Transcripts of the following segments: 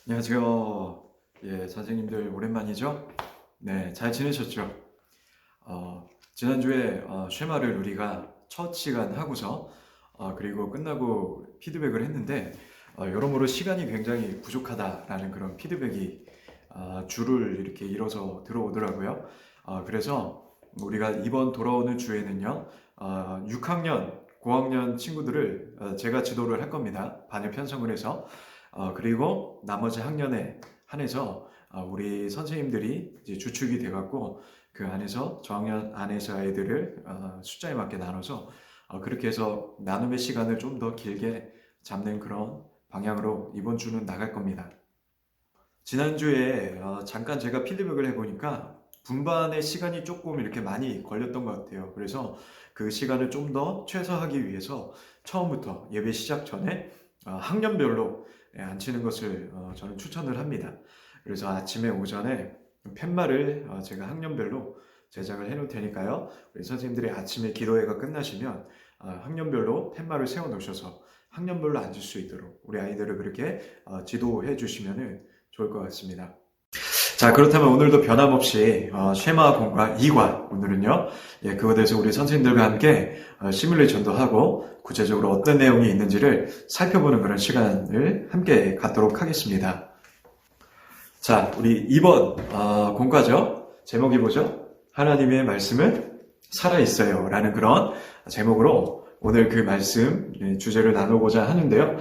안녕하세요. 선생님들 오랜만이죠? 네, 잘 지내셨죠? 지난주에 쉐마를 우리가 첫 시간 하고서 그리고 끝나고 피드백을 했는데 여러모로 시간이 굉장히 부족하다라는 그런 피드백이 줄을 이렇게 이뤄서 들어오더라고요. 그래서 우리가 이번 돌아오는 주에는요, 6학년, 고학년 친구들을 제가 지도를 할 겁니다. 반을 편성을 해서. 그리고 나머지 학년에 한해서 우리 선생님들이 이제 주축이 돼갖고 그 안에서 저학년 안에서 아이들을 숫자에 맞게 나눠서 그렇게 해서 나눔의 시간을 좀 더 길게 잡는 그런 방향으로 이번 주는 나갈 겁니다. 지난주에 잠깐 제가 피드백을 해보니까 분반의 시간이 조금 이렇게 많이 걸렸던 것 같아요. 그래서 그 시간을 좀 더 최소화하기 위해서 처음부터 예배 시작 전에 학년별로 앉히는 것을 저는 추천을 합니다. 그래서 아침에 오전에 팻말을 제가 학년별로 제작을 해놓을 테니까요. 우리 선생님들이 아침에 기도회가 끝나시면 학년별로 팻말을 세워 놓으셔서 학년별로 앉을 수 있도록 우리 아이들을 그렇게 지도해 주시면 좋을 것 같습니다. 자, 그렇다면 오늘도 변함없이 쉐마 공과 2과 오늘은요, 그거에 대해서 우리 선생님들과 함께 시뮬레이션도 하고 구체적으로 어떤 내용이 있는지를 살펴보는 그런 시간을 함께 갖도록 하겠습니다. 자, 우리 이번 공과죠. 제목이 뭐죠? 하나님의 말씀은 살아있어요 라는 그런 제목으로 오늘 그 말씀 주제를 나누고자 하는데요.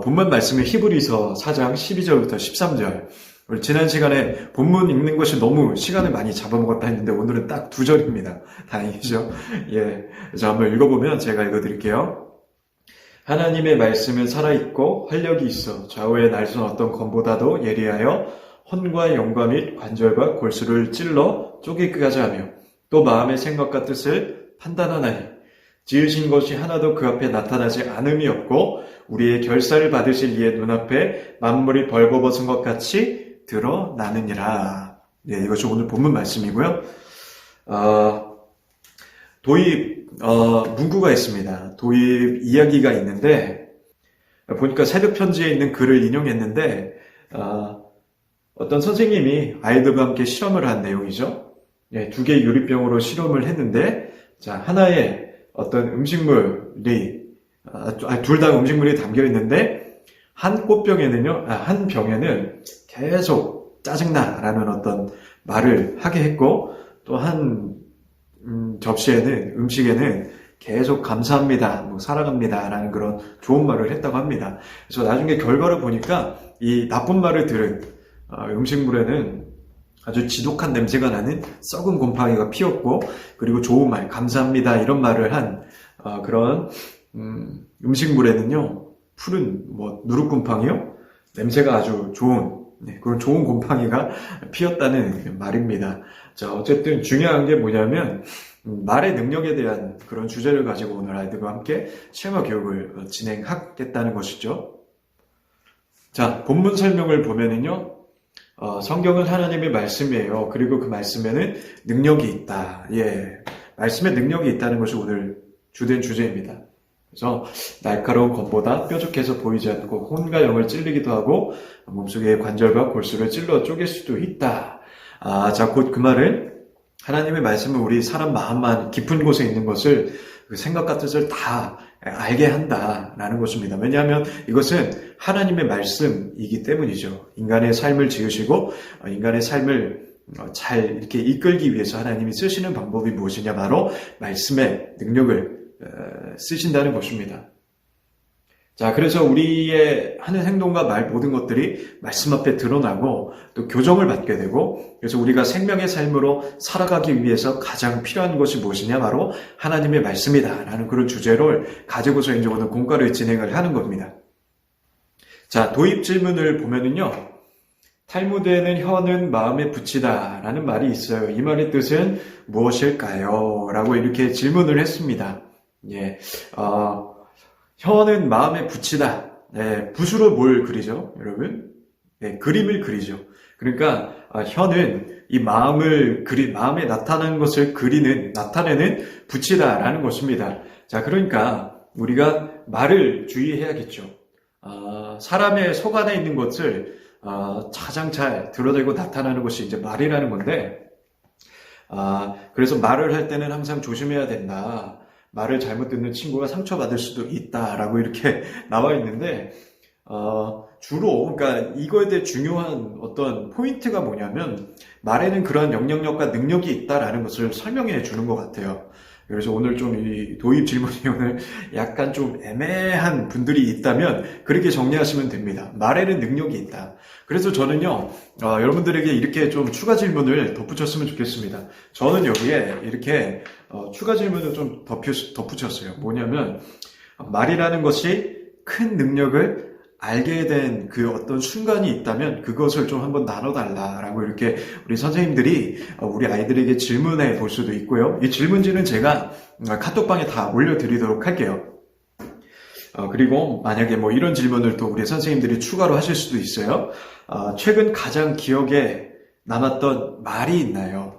본문 말씀은 히브리서 4장 12절부터 13절. 우리 지난 시간에 본문 읽는 것이 너무 시간을 많이 잡아먹었다 했는데 오늘은 딱 2절입니다. 다행이죠. 그래서 한번 읽어보면 제가 읽어드릴게요. 하나님의 말씀은 살아있고 활력이 있어 좌우에 날선 어떤 검보다도 예리하여 혼과 영과 및 관절과 골수를 찔러 쪼개기까지 하며 또 마음의 생각과 뜻을 판단하나니 지으신 것이 하나도 그 앞에 나타나지 않음이 없고 우리의 결사를 받으실 이의 눈앞에 만물이 벌거벗은 것 같이 드러나느니라. 이것이 오늘 본문 말씀이고요. 도입 문구가 있습니다. 도입 이야기가 있는데 보니까 새벽 편지에 있는 글을 인용했는데 어떤 선생님이 아이들과 함께 실험을 한 내용이죠. 2개의 유리병으로 실험을 했는데 하나의 어떤 음식물이 둘 다 음식물이 담겨 있는데 한 병에는 계속 짜증나라는 어떤 말을 하게 했고 또 한 음식에는 계속 감사합니다, 사랑합니다라는 그런 좋은 말을 했다고 합니다. 그래서 나중에 결과를 보니까 이 나쁜 말을 들은 음식물에는 아주 지독한 냄새가 나는 썩은 곰팡이가 피었고 그리고 좋은 말, 감사합니다 이런 말을 한 그런 음식물에는요 푸른 누룩곰팡이요? 냄새가 아주 좋은 그런 좋은 곰팡이가 피었다는 말입니다. 자, 어쨌든 중요한 게 뭐냐면 말의 능력에 대한 그런 주제를 가지고 오늘 아이들과 함께 쉐마 교육을 진행하겠다는 것이죠. 자, 본문 설명을 보면은요. 성경은 하나님의 말씀이에요. 그리고 그 말씀에는 능력이 있다. 말씀에 능력이 있다는 것이 오늘 주된 주제입니다. 그래서 날카로운 검보다 뾰족해서 보이지 않고 혼과 영을 찔리기도 하고 몸속의 관절과 골수를 찔러 쪼갤 수도 있다. 자, 곧 그 말은 하나님의 말씀은 우리 사람 마음만 깊은 곳에 있는 것을 그 생각과 뜻을 다 알게 한다라는 것입니다. 왜냐하면 이것은 하나님의 말씀이기 때문이죠. 인간의 삶을 지으시고 인간의 삶을 잘 이렇게 이끌기 위해서 하나님이 쓰시는 방법이 무엇이냐 바로 말씀의 능력을 쓰신다는 것입니다. 자, 그래서 우리의 하는 행동과 말 모든 것들이 말씀 앞에 드러나고 또 교정을 받게 되고 그래서 우리가 생명의 삶으로 살아가기 위해서 가장 필요한 것이 무엇이냐 바로 하나님의 말씀이다 라는 그런 주제를 가지고서 이제 오늘 공과를 진행을 하는 겁니다. 자, 도입 질문을 보면은요. 탈무드에는 혀는 마음에 붙이다 라는 말이 있어요. 이 말의 뜻은 무엇일까요? 라고 이렇게 질문을 했습니다. 혀는 마음에 붙이다. 붓으로 뭘 그리죠, 여러분? 그림을 그리죠. 그러니까 혀는 이 마음에 나타나는 것을 나타내는 붙이다라는 것입니다. 자, 그러니까 우리가 말을 주의해야겠죠. 사람의 속 안에 있는 것을 가장 잘 드러내고 나타나는 것이 이제 말이라는 건데, 그래서 말을 할 때는 항상 조심해야 된다. 말을 잘못 듣는 친구가 상처받을 수도 있다라고 이렇게 나와 있는데, 주로, 그러니까 이거에 대해 중요한 어떤 포인트가 뭐냐면, 말에는 그러한 영향력과 능력이 있다라는 것을 설명해 주는 것 같아요. 그래서 오늘 좀 이 도입 질문이 오늘 약간 좀 애매한 분들이 있다면 그렇게 정리하시면 됩니다. 말에는 능력이 있다. 그래서 저는요, 여러분들에게 이렇게 좀 추가 질문을 덧붙였으면 좋겠습니다. 저는 여기에 이렇게 추가 질문을 좀 덧붙였어요. 뭐냐면, 말이라는 것이 큰 능력을 알게 된 그 어떤 순간이 있다면 그것을 좀 한번 나눠달라라고 이렇게 우리 선생님들이 우리 아이들에게 질문해 볼 수도 있고요. 이 질문지는 제가 카톡방에 다 올려드리도록 할게요. 그리고 만약에 뭐 이런 질문을 또 우리 선생님들이 추가로 하실 수도 있어요. 최근 가장 기억에 남았던 말이 있나요?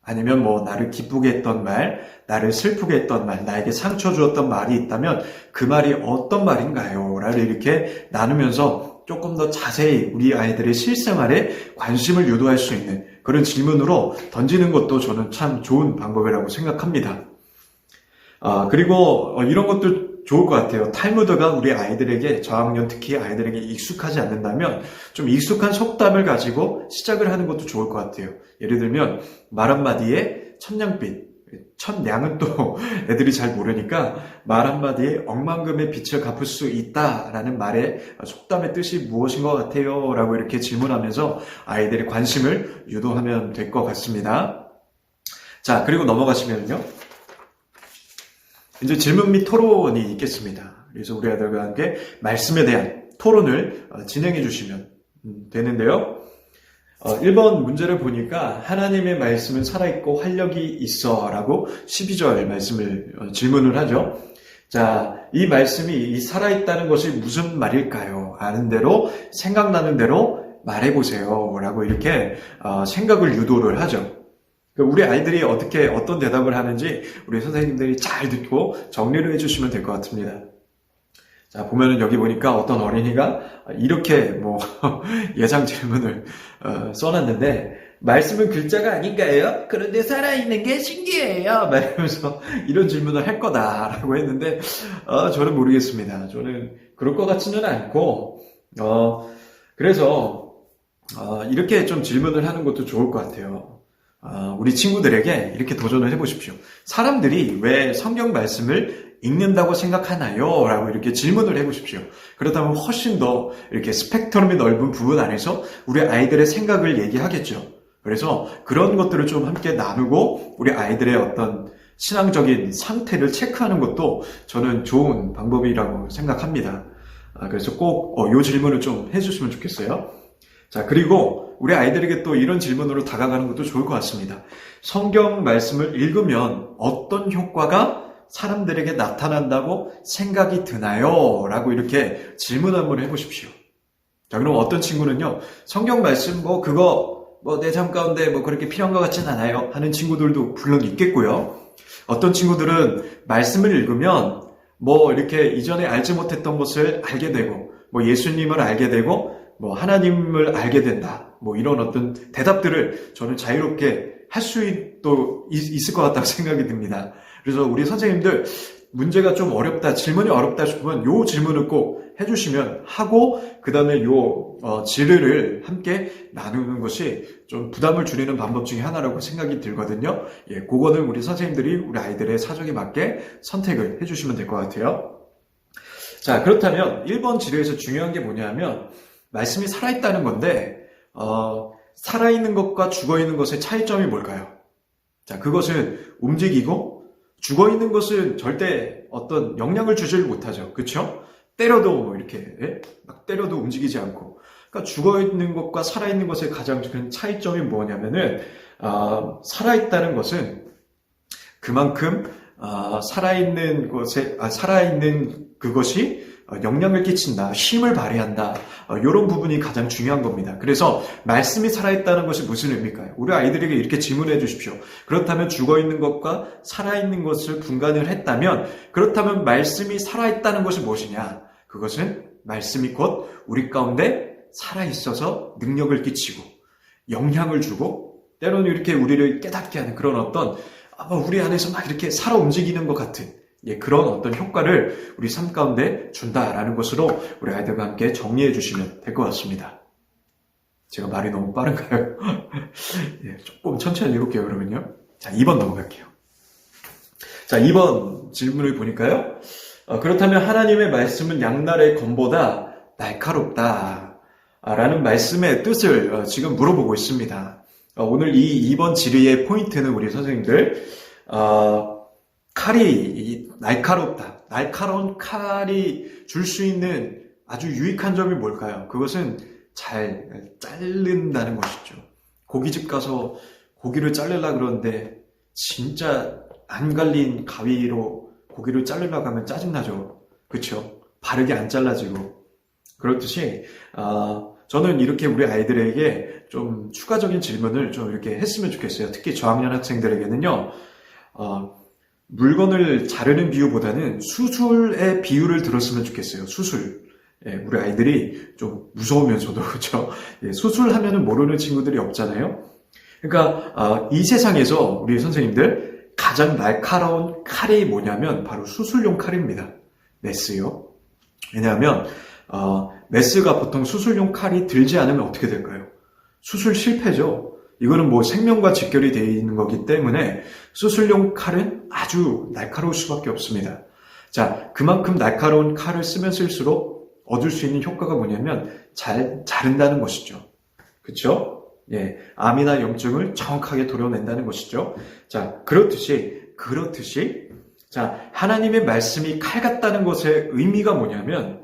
아니면 뭐 나를 기쁘게 했던 말, 나를 슬프게 했던 말, 나에게 상처 주었던 말이 있다면 그 말이 어떤 말인가요? 라를 이렇게 나누면서 조금 더 자세히 우리 아이들의 실생활에 관심을 유도할 수 있는 그런 질문으로 던지는 것도 저는 참 좋은 방법이라고 생각합니다. 그리고 이런 것도 좋을 것 같아요. 탈무드가 우리 아이들에게, 저학년 특히 아이들에게 익숙하지 않는다면 좀 익숙한 속담을 가지고 시작을 하는 것도 좋을 것 같아요. 예를 들면 말 한마디에 천냥빛, 천냥은 또 애들이 잘 모르니까 말 한마디에 억만금의 빚을 갚을 수 있다라는 말의 속담의 뜻이 무엇인 것 같아요? 라고 이렇게 질문하면서 아이들의 관심을 유도하면 될 것 같습니다. 자, 그리고 넘어가시면요. 이제 질문 및 토론이 있겠습니다. 그래서 우리 아이들과 함께 말씀에 대한 토론을 진행해 주시면 되는데요. 1번 문제를 보니까 하나님의 말씀은 살아있고 활력이 있어 라고 12절 말씀을 질문을 하죠. 자, 이 말씀이 이 살아있다는 것이 무슨 말일까요? 아는 대로, 생각나는 대로 말해보세요 라고 이렇게 생각을 유도를 하죠. 우리 아이들이 어떤 대답을 하는지 우리 선생님들이 잘 듣고 정리를 해주시면 될 것 같습니다. 자, 보면은 여기 보니까 어떤 어린이가 이렇게 뭐 예상 질문을 써놨는데, 말씀은 글자가 아닌가요? 그런데 살아있는 게 신기해요. 말하면서 이런 질문을 할 거다라고 했는데, 저는 모르겠습니다. 저는 그럴 것 같지는 않고, 그래서 이렇게 좀 질문을 하는 것도 좋을 것 같아요. 우리 친구들에게 이렇게 도전을 해보십시오. 사람들이 왜 성경 말씀을 읽는다고 생각하나요? 라고 이렇게 질문을 해보십시오. 그렇다면 훨씬 더 이렇게 스펙트럼이 넓은 부분 안에서 우리 아이들의 생각을 얘기하겠죠. 그래서 그런 것들을 좀 함께 나누고 우리 아이들의 어떤 신앙적인 상태를 체크하는 것도 저는 좋은 방법이라고 생각합니다. 그래서 꼭 이 질문을 좀 해주시면 좋겠어요. 자, 그리고 우리 아이들에게 또 이런 질문으로 다가가는 것도 좋을 것 같습니다. 성경 말씀을 읽으면 어떤 효과가 사람들에게 나타난다고 생각이 드나요? 라고 이렇게 질문 한번 해보십시오. 자, 그럼 어떤 친구는요, 성경 말씀 그거 내 삶 가운데 그렇게 필요한 것 같진 않아요 하는 친구들도 물론 있겠고요. 어떤 친구들은 말씀을 읽으면 이렇게 이전에 알지 못했던 것을 알게 되고, 예수님을 알게 되고, 하나님을 알게 된다. 이런 어떤 대답들을 저는 자유롭게 할 수 있을 것 같다고 생각이 듭니다. 그래서 우리 선생님들 문제가 좀 어렵다, 질문이 어렵다 싶으면 요 질문을 꼭 해주시면 하고, 그 다음에 요 질의를 함께 나누는 것이 좀 부담을 줄이는 방법 중에 하나라고 생각이 들거든요. 예, 그거는 우리 선생님들이 우리 아이들의 사정에 맞게 선택을 해주시면 될 것 같아요. 자, 그렇다면 1번 질의에서 중요한 게 뭐냐면, 말씀이 살아있다는 건데, 살아있는 것과 죽어있는 것의 차이점이 뭘까요? 자, 그것은 움직이고, 죽어있는 것은 절대 어떤 영향을 주질 못하죠. 그쵸? 때려도 이렇게, 막 때려도 움직이지 않고. 그러니까 죽어있는 것과 살아있는 것의 가장 큰 차이점이 뭐냐면은, 살아있다는 것은 그만큼, 살아있는 그것이 영향을 끼친다, 힘을 발휘한다, 이런 부분이 가장 중요한 겁니다. 그래서 말씀이 살아있다는 것이 무슨 의미일까요? 우리 아이들에게 이렇게 질문해 주십시오. 그렇다면 죽어있는 것과 살아있는 것을 분간을 했다면, 그렇다면 말씀이 살아있다는 것이 무엇이냐? 그것은 말씀이 곧 우리 가운데 살아있어서 능력을 끼치고 영향을 주고 때로는 이렇게 우리를 깨닫게 하는 그런 어떤 우리 안에서 막 이렇게 살아 움직이는 것 같은 그런 어떤 효과를 우리 삶 가운데 준다라는 것으로 우리 아이들과 함께 정리해 주시면 될 것 같습니다. 제가 말이 너무 빠른가요? 조금 천천히 읽을게요, 그러면요. 자, 2번 넘어갈게요. 자, 2번 질문을 보니까요. 그렇다면 하나님의 말씀은 양날의 검보다 날카롭다 라는 말씀의 뜻을 지금 물어보고 있습니다. 오늘 이 2번 질의의 포인트는 우리 선생님들 칼이 날카롭다. 날카로운 칼이 줄 수 있는 아주 유익한 점이 뭘까요? 그것은 잘 자른다는 것이죠. 고깃집 가서 고기를 자르려고 그러는데 진짜 안 갈린 가위로 고기를 자르려고 하면 짜증나죠. 그렇죠? 바르게 안 잘라지고. 그렇듯이 저는 이렇게 우리 아이들에게 좀 추가적인 질문을 좀 이렇게 했으면 좋겠어요. 특히 저학년 학생들에게는요. 물건을 자르는 비유보다는 수술의 비유를 들었으면 좋겠어요. 수술. 우리 아이들이 좀 무서우면서도 그렇죠. 수술하면은 모르는 친구들이 없잖아요. 그러니까 이 세상에서 우리 선생님들 가장 날카로운 칼이 뭐냐면 바로 수술용 칼입니다. 메스요. 왜냐하면 메스가 보통 수술용 칼이 들지 않으면 어떻게 될까요? 수술 실패죠. 이거는 뭐 생명과 직결이 되어 있는 거기 때문에 수술용 칼은 아주 날카로울 수밖에 없습니다. 자, 그만큼 날카로운 칼을 쓰면 쓸수록 얻을 수 있는 효과가 뭐냐면 잘 자른다는 것이죠. 그렇죠? 암이나 염증을 정확하게 도려낸다는 것이죠. 자, 그렇듯이 자, 하나님의 말씀이 칼 같다는 것의 의미가 뭐냐면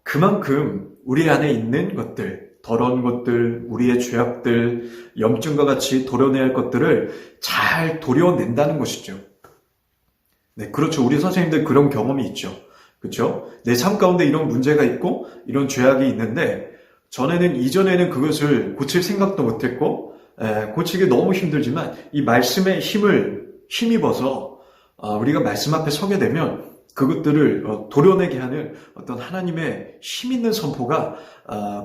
그만큼 우리 안에 있는 것들, 더러운 것들, 우리의 죄악들, 염증과 같이 도려내야 할 것들을 잘 도려낸다는 것이죠. 네, 그렇죠. 우리 선생님들 그런 경험이 있죠. 그렇죠? 내 삶 가운데 이런 문제가 있고 이런 죄악이 있는데 이전에는 그것을 고칠 생각도 못했고 고치기 너무 힘들지만 이 말씀의 힘을 힘입어서 우리가 말씀 앞에 서게 되면 그것들을 도려내게 하는 어떤 하나님의 힘 있는 선포가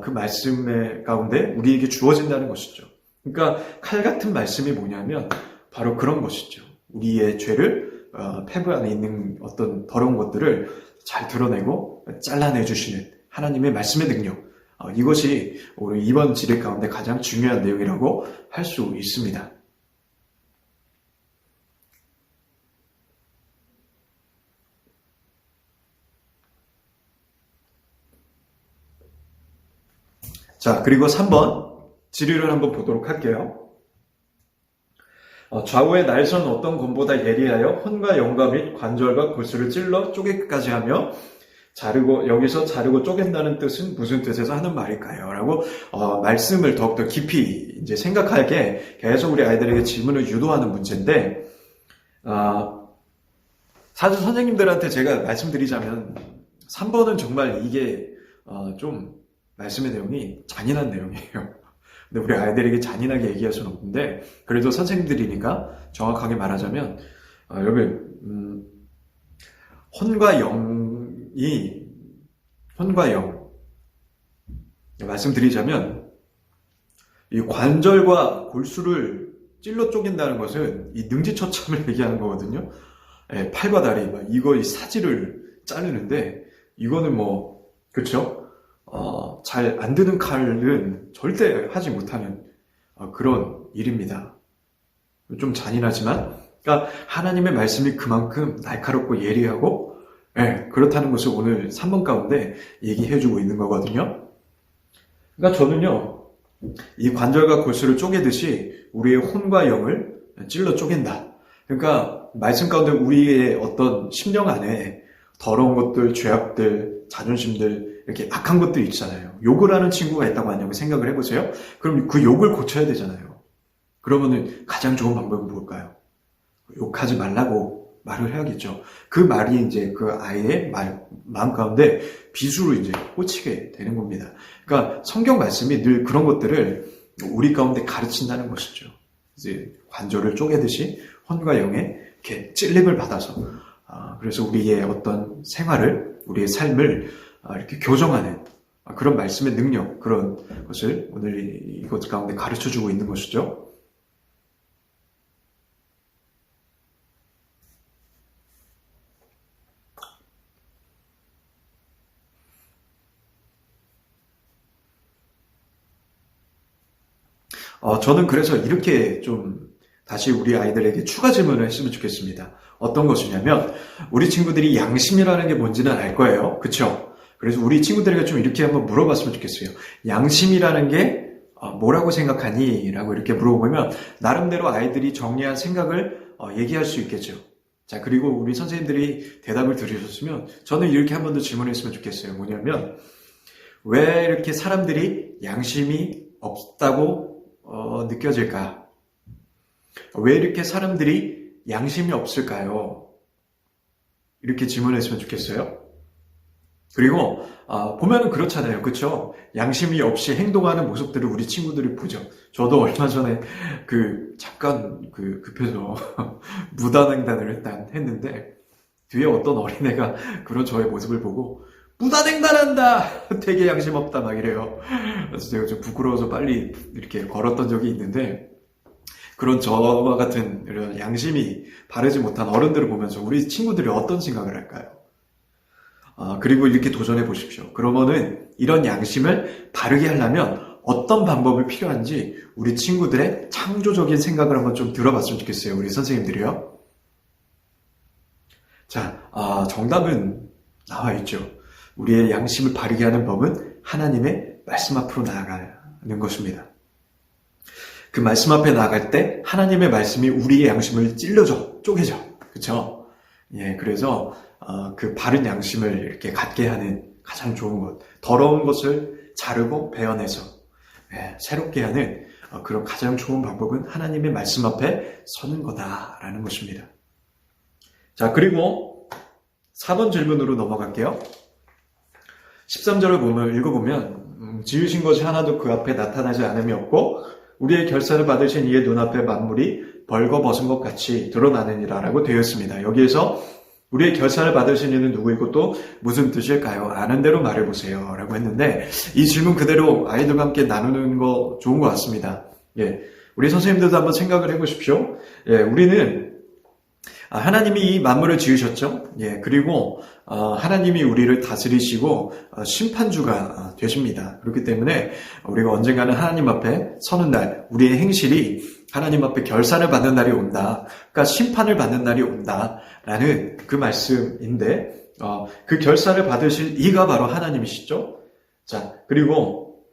그 말씀의 가운데 우리에게 주어진다는 것이죠. 그러니까 칼 같은 말씀이 뭐냐면 바로 그런 것이죠. 우리의 죄를 폐부 안에 있는 어떤 더러운 것들을 잘 드러내고 잘라내 주시는 하나님의 말씀의 능력, 이것이 우리 이번 질의 가운데 가장 중요한 내용이라고 할 수 있습니다. 자, 그리고 3번 질의를 한번 보도록 할게요. 좌우의 날선 어떤 검보다 예리하여 혼과 영과 및 관절과 골수를 찔러 쪼개기까지 하며 여기서 자르고 쪼갠다는 뜻은 무슨 뜻에서 하는 말일까요? 라고 말씀을 더욱더 깊이 이제 생각하게 계속 우리 아이들에게 질문을 유도하는 문제인데 사실 선생님들한테 제가 말씀드리자면 3번은 정말 이게 좀 말씀의 내용이 잔인한 내용이에요. 근데 우리 아이들에게 잔인하게 얘기할 수는 없는데 그래도 선생님들이니까 정확하게 말하자면 여기 혼과 영 말씀드리자면 이 관절과 골수를 찔러 쪼갠다는 것은 이 능지처참을 얘기하는 거거든요. 팔과 다리 이 사지를 자르는데 이거는 그렇죠? 잘 안 드는 칼은 절대 하지 못하는 그런 일입니다. 좀 잔인하지만 그러니까 하나님의 말씀이 그만큼 날카롭고 예리하고 그렇다는 것을 오늘 3번 가운데 얘기해주고 있는 거거든요. 그러니까 저는요 이 관절과 골수를 쪼개듯이 우리의 혼과 영을 찔러 쪼갠다. 그러니까 말씀 가운데 우리의 어떤 심령 안에 더러운 것들, 죄악들, 자존심들 이렇게 악한 것들이 있잖아요. 욕을 하는 친구가 있다고 하냐고 생각을 해보세요. 그럼 그 욕을 고쳐야 되잖아요. 그러면은 가장 좋은 방법은 뭘까요? 욕하지 말라고 말을 해야겠죠. 그 말이 이제 그 아이의 마음 가운데 비수로 이제 꽂히게 되는 겁니다. 그러니까 성경 말씀이 늘 그런 것들을 우리 가운데 가르친다는 것이죠. 이제 관절을 쪼개듯이 혼과 영에 이렇게 찔림을 받아서 그래서 우리의 어떤 생활을, 우리의 삶을 이렇게 교정하는 그런 말씀의 능력, 그런 것을 오늘 이것 가운데 가르쳐주고 있는 것이죠. 저는 그래서 이렇게 좀 다시 우리 아이들에게 추가 질문을 했으면 좋겠습니다. 어떤 것이냐면 우리 친구들이 양심이라는 게 뭔지는 알 거예요. 그쵸? 그래서 우리 친구들에게 좀 이렇게 한번 물어봤으면 좋겠어요. 양심이라는 게 뭐라고 생각하니? 라고 이렇게 물어보면 나름대로 아이들이 정리한 생각을 얘기할 수 있겠죠. 자, 그리고 우리 선생님들이 대답을 들으셨으면 저는 이렇게 한 번 더 질문했으면 좋겠어요. 뭐냐면 왜 이렇게 사람들이 양심이 없다고 느껴질까? 왜 이렇게 사람들이 양심이 없을까요? 이렇게 질문했으면 좋겠어요. 그리고 보면은 그렇잖아요. 그쵸? 양심이 없이 행동하는 모습들을 우리 친구들이 보죠. 저도 얼마 전에 잠깐 급해서 무단횡단을 했는데 뒤에 어떤 어린애가 그런 저의 모습을 보고 무단횡단한다! 되게 양심 없다 막 이래요. 그래서 제가 좀 부끄러워서 빨리 이렇게 걸었던 적이 있는데 그런 저와 같은 이런 양심이 바르지 못한 어른들을 보면서 우리 친구들이 어떤 생각을 할까요? 그리고 이렇게 도전해 보십시오. 그러면은 이런 양심을 바르게 하려면 어떤 방법이 필요한지 우리 친구들의 창조적인 생각을 한번 좀 들어봤으면 좋겠어요. 우리 선생님들이요. 자, 정답은 나와 있죠. 우리의 양심을 바르게 하는 법은 하나님의 말씀 앞으로 나아가는 것입니다. 그 말씀 앞에 나아갈 때 하나님의 말씀이 우리의 양심을 찔러줘, 쪼개져. 그쵸? 예, 그래서 그 바른 양심을 이렇게 갖게 하는 가장 좋은 것, 더러운 것을 자르고 베어내서 새롭게 하는 그런 가장 좋은 방법은 하나님의 말씀 앞에 서는 거다라는 것입니다. 자, 그리고 4번 질문으로 넘어갈게요. 13절을 읽어보면 지으신 것이 하나도 그 앞에 나타나지 않음이 없고 우리의 결사를 받으신 이의 눈앞에 만물이 벌거벗은 것 같이 드러나느니라 라고 되어 있습니다. 여기에서 우리의 결사를 받으신 이는 누구이고 또 무슨 뜻일까요? 아는 대로 말해보세요 라고 했는데 이 질문 그대로 아이들과 함께 나누는 거 좋은 것 같습니다. 예, 우리 선생님들도 한번 생각을 해보십시오. 예, 우리는 하나님이 이 만물을 지으셨죠. 예, 그리고 하나님이 우리를 다스리시고 심판주가 되십니다. 그렇기 때문에 우리가 언젠가는 하나님 앞에 서는 날, 우리의 행실이 하나님 앞에 결산을 받는 날이 온다. 그러니까 심판을 받는 날이 온다라는 그 말씀인데 그 결산을 받으실 이가 바로 하나님이시죠. 자, 그리고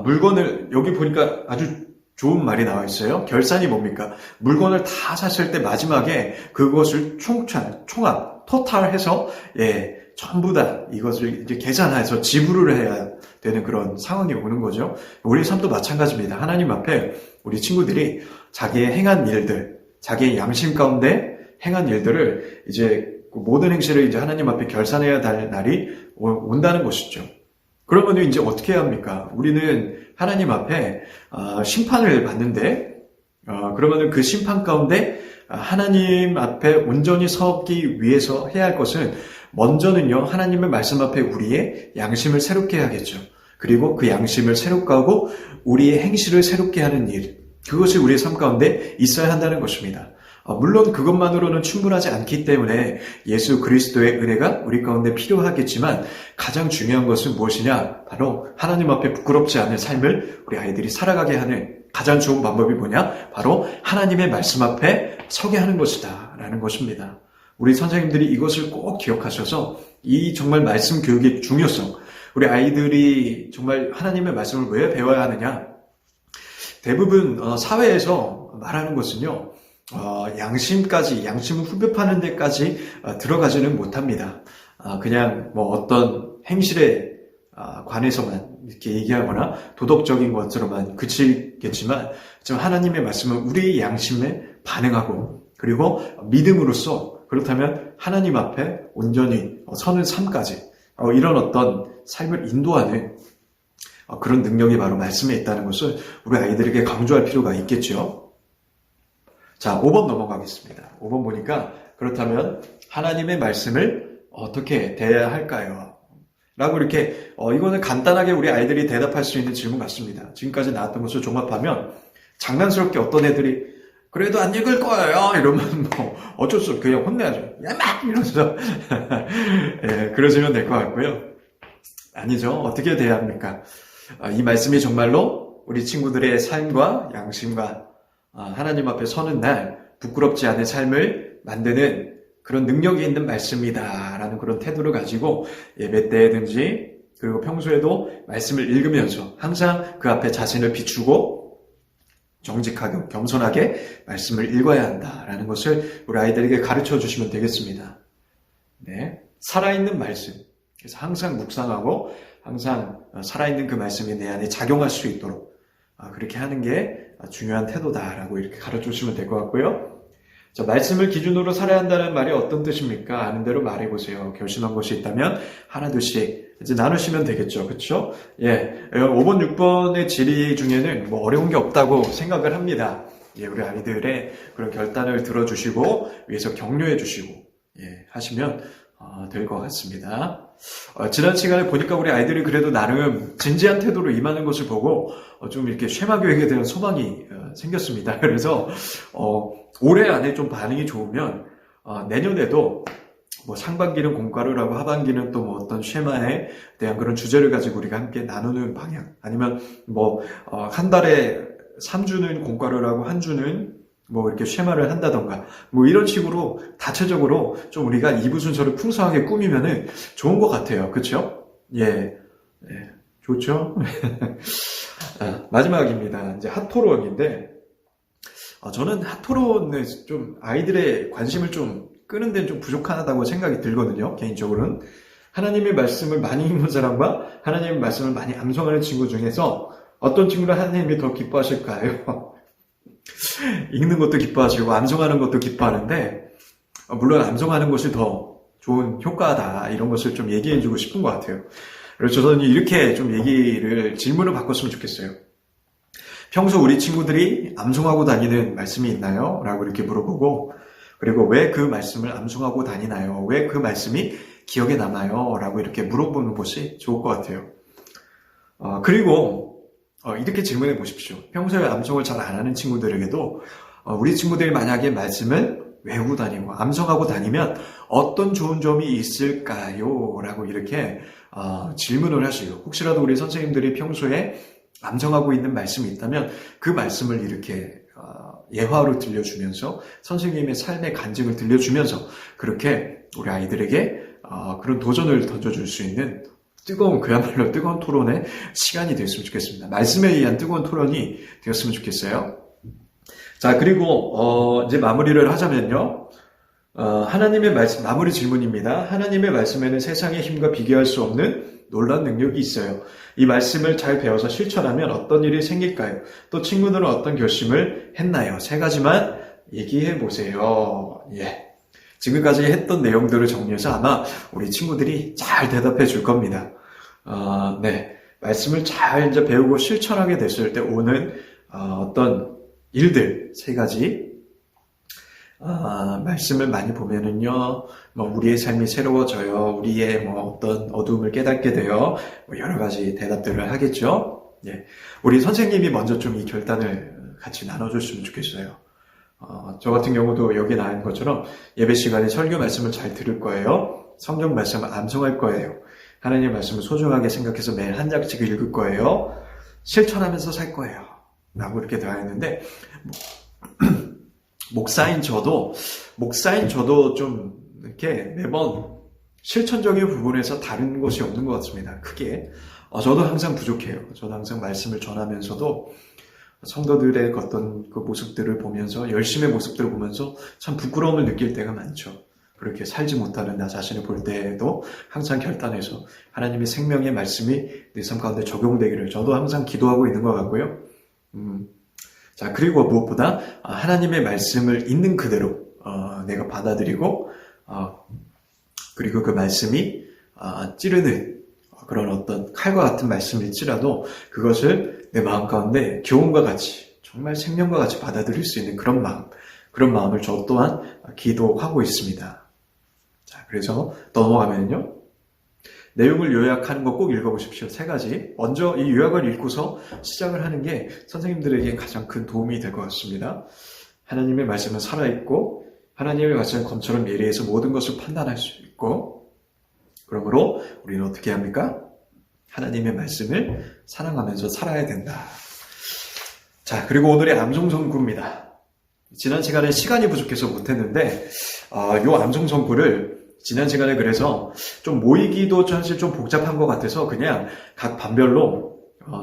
물건을 여기 보니까 아주 좋은 말이 나와 있어요. 결산이 뭡니까? 물건을 다 샀을 때 마지막에 그것을 총합, 토탈해서 전부 다 이것을 이제 계산해서 지불을 해야 되는 그런 상황이 오는 거죠. 우리 삶도 마찬가지입니다. 하나님 앞에 우리 친구들이 자기의 행한 일들, 자기의 양심 가운데 행한 일들을 이제 모든 행실을 이제 하나님 앞에 결산해야 될 날이 온다는 것이죠. 그러면 이제 어떻게 해야 합니까? 우리는 하나님 앞에 심판을 받는데 그러면 그 심판 가운데 하나님 앞에 온전히 서기 위해서 해야 할 것은 먼저는요 하나님의 말씀 앞에 우리의 양심을 새롭게 해야겠죠. 그리고 그 양심을 새롭게 하고 우리의 행실을 새롭게 하는 일, 그것이 우리의 삶 가운데 있어야 한다는 것입니다. 물론 그것만으로는 충분하지 않기 때문에 예수 그리스도의 은혜가 우리 가운데 필요하겠지만 가장 중요한 것은 무엇이냐? 바로 하나님 앞에 부끄럽지 않은 삶을 우리 아이들이 살아가게 하는 가장 좋은 방법이 뭐냐? 바로 하나님의 말씀 앞에 서게 하는 것이다 라는 것입니다. 우리 선생님들이 이것을 꼭 기억하셔서 이 정말 말씀 교육의 중요성, 우리 아이들이 정말 하나님의 말씀을 왜 배워야 하느냐? 대부분 사회에서 말하는 것은요, 양심을 후벼파는 데까지 들어가지는 못합니다. 그냥 어떤 행실에 관해서만 이렇게 얘기하거나 도덕적인 것으로만 그치겠지만 지금 하나님의 말씀은 우리의 양심에 반응하고 그리고 믿음으로써 그렇다면 하나님 앞에 온전히 서는 삶까지 이런 어떤 삶을 인도하는 그런 능력이 바로 말씀에 있다는 것을 우리 아이들에게 강조할 필요가 있겠죠. 자, 5번 넘어가겠습니다. 5번 보니까 그렇다면 하나님의 말씀을 어떻게 대해야 할까요? 라고 이렇게 이거는 간단하게 우리 아이들이 대답할 수 있는 질문 같습니다. 지금까지 나왔던 것을 종합하면 장난스럽게 어떤 애들이 그래도 안 읽을 거예요 이러면 뭐 어쩔 수 없고 그냥 혼내야죠. 야막 이러면서 예, 그러시면 될 것 같고요. 아니죠. 어떻게 돼야 합니까? 이 말씀이 정말로 우리 친구들의 삶과 양심과 하나님 앞에 서는 날 부끄럽지 않은 삶을 만드는 그런 능력이 있는 말씀이다 라는 그런 태도를 가지고 예배 때든지 그리고 평소에도 말씀을 읽으면서 항상 그 앞에 자신을 비추고 정직하게 겸손하게 말씀을 읽어야 한다라는 것을 우리 아이들에게 가르쳐 주시면 되겠습니다. 네, 살아있는 말씀. 그래서 항상 묵상하고 항상 살아있는 그 말씀이 내 안에 작용할 수 있도록 그렇게 하는 게 중요한 태도다라고 이렇게 가르쳐 주시면 될 것 같고요. 자, 말씀을 기준으로 살아야 한다는 말이 어떤 뜻입니까? 아는 대로 말해보세요. 결심한 것이 있다면 하나둘씩 이제 나누시면 되겠죠. 그렇죠? 예, 5번, 6번의 질의 중에는 뭐 어려운 게 없다고 생각을 합니다. 예, 우리 아이들의 그런 결단을 들어주시고 위에서 격려해 주시고 예, 하시면 될 것 같습니다. 지난 시간에 보니까 우리 아이들이 그래도 나름 진지한 태도로 임하는 것을 보고 좀 이렇게 쉐마 교육에 대한 소망이 생겼습니다. 그래서 올해 안에 좀 반응이 좋으면 내년에도 뭐 상반기는 공과루라고 하반기는 또 뭐 어떤 쉐마에 대한 그런 주제를 가지고 우리가 함께 나누는 방향 아니면 뭐 한 달에 3주는 공과루라고 한 주는 뭐 이렇게 쉐마를 한다던가 뭐 이런 식으로 다체적으로 좀 우리가 2부 순서를 풍성하게 꾸미면은 좋은 것 같아요. 그렇죠? 예, 예, 좋죠? 마지막입니다. 이제 핫토론인데 저는 핫토론을 좀 아이들의 관심을 좀 끄는 데는 좀 부족하다고 생각이 들거든요. 개인적으로는 하나님의 말씀을 많이 읽는 사람과 하나님의 말씀을 많이 암송하는 친구 중에서 어떤 친구를 하나님이 더 기뻐하실까요? 읽는 것도 기뻐하시고 암송하는 것도 기뻐하는데 물론 암송하는 것이 더 좋은 효과다 이런 것을 좀 얘기해주고 싶은 것 같아요. 그래서 저는 이렇게 좀 질문을 바꿨으면 좋겠어요. 평소 우리 친구들이 암송하고 다니는 말씀이 있나요? 라고 이렇게 물어보고 그리고 왜 그 말씀을 암송하고 다니나요? 왜 그 말씀이 기억에 남아요? 라고 이렇게 물어보는 것이 좋을 것 같아요. 그리고 이렇게 질문해 보십시오. 평소에 암송을 잘 안 하는 친구들에게도 우리 친구들이 만약에 말씀을 외우고 다니고 암송하고 다니면 어떤 좋은 점이 있을까요? 라고 이렇게 질문을 하시고 혹시라도 우리 선생님들이 평소에 암송하고 있는 말씀이 있다면 그 말씀을 이렇게 예화로 들려주면서 선생님의 삶의 간증을 들려주면서 그렇게 우리 아이들에게 그런 도전을 던져줄 수 있는 그야말로 뜨거운 토론의 시간이 되었으면 좋겠습니다. 말씀에 의한 뜨거운 토론이 되었으면 좋겠어요. 자, 그리고 이제 마무리를 하자면요. 하나님의 말씀, 마무리 질문입니다. 하나님의 말씀에는 세상의 힘과 비교할 수 없는 놀라운 능력이 있어요. 이 말씀을 잘 배워서 실천하면 어떤 일이 생길까요? 또 친구들은 어떤 결심을 했나요? 3가지만 얘기해 보세요. 예. 지금까지 했던 내용들을 정리해서 아마 우리 친구들이 잘 대답해 줄 겁니다. 네. 말씀을 잘 이제 배우고 실천하게 됐을 때 오는 어떤 일들 3가지 말씀을 많이 보면은요, 뭐 우리의 삶이 새로워져요. 우리의 뭐 어떤 어두움을 깨닫게 돼요. 뭐 여러 가지 대답들을 하겠죠. 예, 우리 선생님이 먼저 좀 이 결단을 같이 나눠줬으면 좋겠어요. 저 같은 경우도 여기 나온 것처럼 예배 시간에 설교 말씀을 잘 들을 거예요. 성경 말씀을 암송할 거예요. 하나님의 말씀을 소중하게 생각해서 매일 한 장씩을 읽을 거예요. 실천하면서 살 거예요. 라고 이렇게 되어 있는데 목사인 저도 좀 이렇게 매번 실천적인 부분에서 다른 것이 없는 것 같습니다. 크게. 저도 항상 부족해요. 저도 항상 말씀을 전하면서도 성도들의 어떤 그 모습들을 보면서 열심의 모습들을 보면서 참 부끄러움을 느낄 때가 많죠. 그렇게 살지 못하는 나 자신을 볼 때에도 항상 결단해서 하나님의 생명의 말씀이 내 삶 가운데 적용되기를 저도 항상 기도하고 있는 것 같고요. 자, 그리고 무엇보다 하나님의 말씀을 있는 그대로 내가 받아들이고 그리고 그 말씀이 찌르는 그런 어떤 칼과 같은 말씀일지라도 그것을 내 마음 가운데 교훈과 같이 정말 생명과 같이 받아들일 수 있는 그런 마음을 저 또한 기도하고 있습니다. 자, 그래서 넘어가면요. 내용을 요약하는 거 꼭 읽어보십시오. 세 가지. 먼저 이 요약을 읽고서 시작을 하는 게 선생님들에게 가장 큰 도움이 될 것 같습니다. 하나님의 말씀은 살아있고 하나님의 말씀은 검처럼 예리해서 모든 것을 판단할 수 있고, 그러므로 우리는 어떻게 합니까? 하나님의 말씀을 사랑하면서 살아야 된다. 자, 그리고 오늘의 암송선구입니다. 지난 시간에 시간이 부족해서 못했는데 이 암송선구를 지난 시간에 그래서 좀 모이기도 사실 좀 복잡한 것 같아서 그냥 각 반별로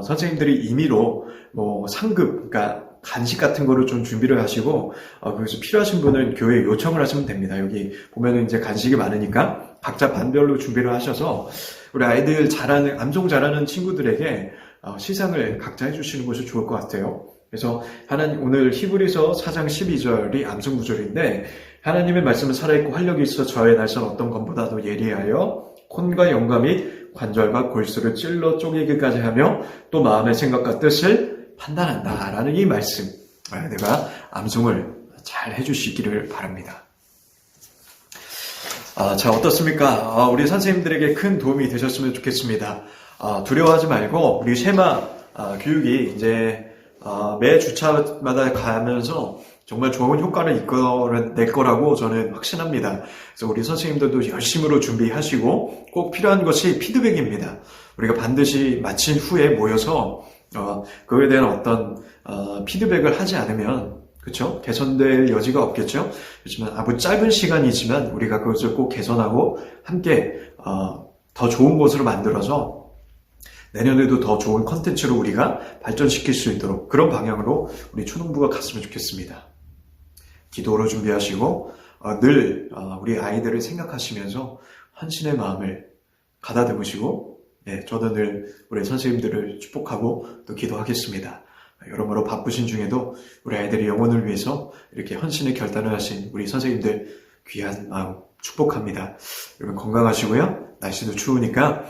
선생님들이 임의로 뭐 상급, 그러니까 간식 같은 거를 좀 준비를 하시고 그래서 필요하신 분은 교회에 요청을 하시면 됩니다. 여기 보면은 이제 간식이 많으니까 각자 반별로 준비를 하셔서 우리 아이들 잘하는, 암송 잘하는 친구들에게 시상을 각자 해주시는 것이 좋을 것 같아요. 그래서 오늘 히브리서 4장 12절이 암송 구절인데, 하나님의 말씀은 살아있고 활력이 있어 저의 날선 어떤 것보다도 예리하여 콘과 영과 및 관절과 골수를 찔러 쪼개기까지 하며 또 마음의 생각과 뜻을 판단한다 라는 이 말씀, 내가 암송을 잘 해주시기를 바랍니다. 자, 어떻습니까? 우리 선생님들에게 큰 도움이 되셨으면 좋겠습니다. 두려워하지 말고 우리 쉐마 교육이 이제 매 주차마다 가면서 정말 좋은 효과를 이끌어낼 거라고 저는 확신합니다. 그래서 우리 선생님들도 열심으로 준비하시고 꼭 필요한 것이 피드백입니다. 우리가 반드시 마친 후에 모여서 그거에 대한 어떤 피드백을 하지 않으면, 그렇죠? 개선될 여지가 없겠죠? 그렇지만 아주 짧은 시간이지만 우리가 그것을 꼭 개선하고 함께 더 좋은 것으로 만들어서 내년에도 더 좋은 컨텐츠로 우리가 발전시킬 수 있도록 그런 방향으로 우리 초등부가 갔으면 좋겠습니다. 기도로 준비하시고 늘 우리 아이들을 생각하시면서 헌신의 마음을 가다듬으시고, 저도 늘 우리 선생님들을 축복하고 또 기도하겠습니다. 여러모로 바쁘신 중에도 우리 아이들의 영혼을 위해서 이렇게 헌신의 결단을 하신 우리 선생님들 귀한 마음 축복합니다. 여러분 건강하시고요. 날씨도 추우니까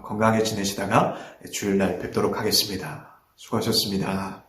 건강하게 지내시다가 주일날 뵙도록 하겠습니다. 수고하셨습니다.